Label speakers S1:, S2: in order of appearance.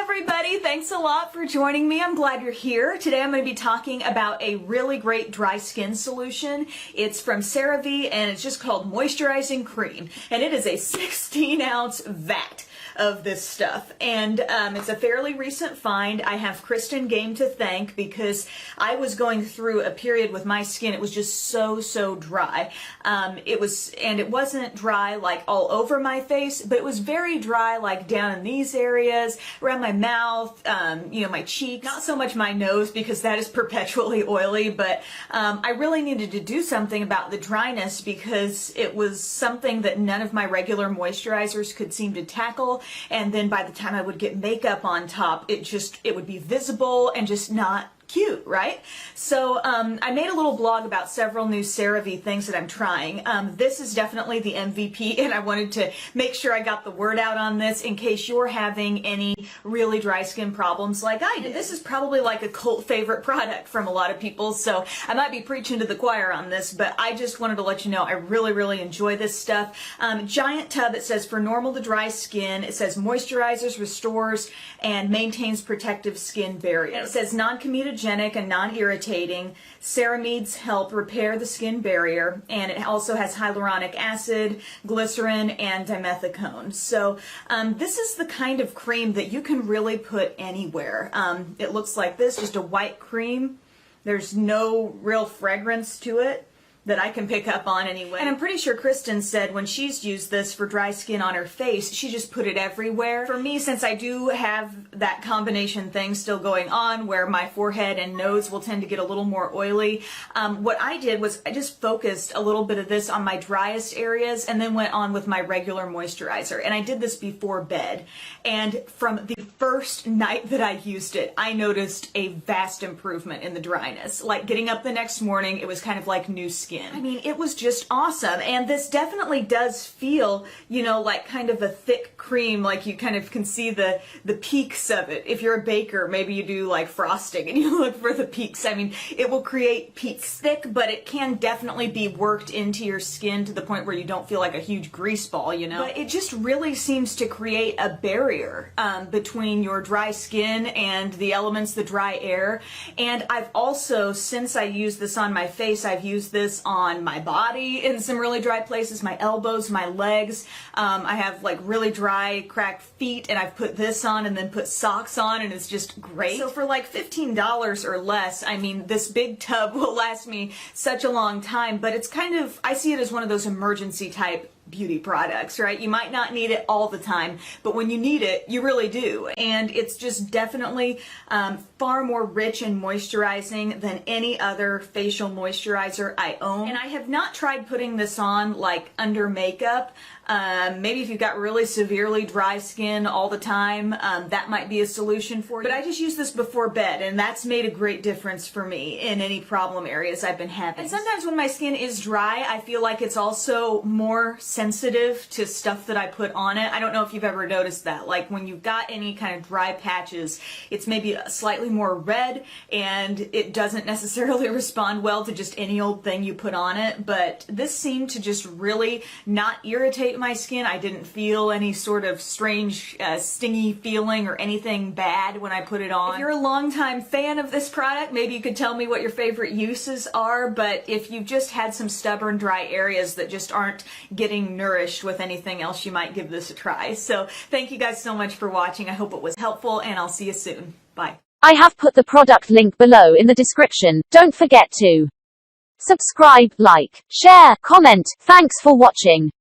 S1: everybody, thanks a lot for joining me. I'm glad you're here. Today I'm going to be talking about a really great dry skin solution. It's from CeraVe and it's just called Moisturizing Cream, and it is a 16-ounce vat of this stuff, and it's a fairly recent find. I have Kristen Game to thank because I was going through a period with my skin. It was just so dry. It wasn't dry like all over my face, but it was very dry like down in these areas, around my mouth, my cheeks, not so much my nose because that is perpetually oily, but I really needed to do something about the dryness because it was something that none of my regular moisturizers could seem to tackle. And then by the time I would get makeup on top, it would be visible and just not cute, right? So I made a little blog about several new CeraVe things that I'm trying. This is definitely the MVP, and I wanted to make sure I got the word out on this in case you're having any really dry skin problems like I did. This is probably like a cult favorite product from a lot of people, so I might be preaching to the choir on this, but I just wanted to let you know I really enjoy this stuff. Giant tub. It says for normal to dry skin. It says moisturizes, restores, and maintains protective skin barrier. And it says non-comedogenic and non-irritating. Ceramides help repair the skin barrier, and it also has hyaluronic acid, glycerin, and dimethicone. So this is the kind of cream that you can really put anywhere. It looks like this, just a white cream. There's no real fragrance to it that I can pick up on anyway. And I'm pretty sure Kristen said when she's used this for dry skin on her face, she just put it everywhere. For me, since I do have that combination thing still going on where my forehead and nose will tend to get a little more oily, what I did was I just focused a little bit of this on my driest areas and then went on with my regular moisturizer. And I did this before bed. And from the first night that I used it, I noticed a vast improvement in the dryness. Like getting up the next morning, it was kind of like new skin. I mean, it was just awesome. And this definitely does feel, like kind of a thick cream, like you kind of can see the peaks of it. If you're a baker, maybe you do like frosting and you look for the peaks. I mean, it will create peaks. Thick, but it can definitely be worked into your skin to the point where you don't feel like a huge grease ball, But it just really seems to create a barrier between your dry skin and the elements, the dry air. And I've also, since I used this on my face, I've used this on my body in some really dry places, my elbows, my legs. I have like really dry, cracked feet, and I've put this on and then put socks on, and it's just great. So for like $15 or less, I mean, this big tub will last me such a long time, but it's kind of, I see it as one of those emergency type beauty products, right? You might not need it all the time, but when you need it, you really do. And it's just definitely far more rich and moisturizing than any other facial moisturizer I own. And I have not tried putting this on like under makeup. Maybe if you've got really severely dry skin all the time, that might be a solution for you. But I just use this before bed, and that's made a great difference for me in any problem areas I've been having. And sometimes when my skin is dry, I feel like it's also more sensitive to stuff that I put on it. I don't know if you've ever noticed that. Like when you've got any kind of dry patches, it's maybe slightly more red, and it doesn't necessarily respond well to just any old thing you put on it. But this seemed to just really not irritate my skin. I didn't feel any sort of strange stingy feeling or anything bad when I put it on. If you're a longtime fan of this product, maybe you could tell me what your favorite uses are, but if you've just had some stubborn dry areas that just aren't getting nourished with anything else, you might give this a try. So thank you guys so much for watching. I hope it was helpful, and I'll see you soon. Bye.
S2: I have put the product link below in the description. Don't forget to subscribe, like, share, comment. Thanks for watching.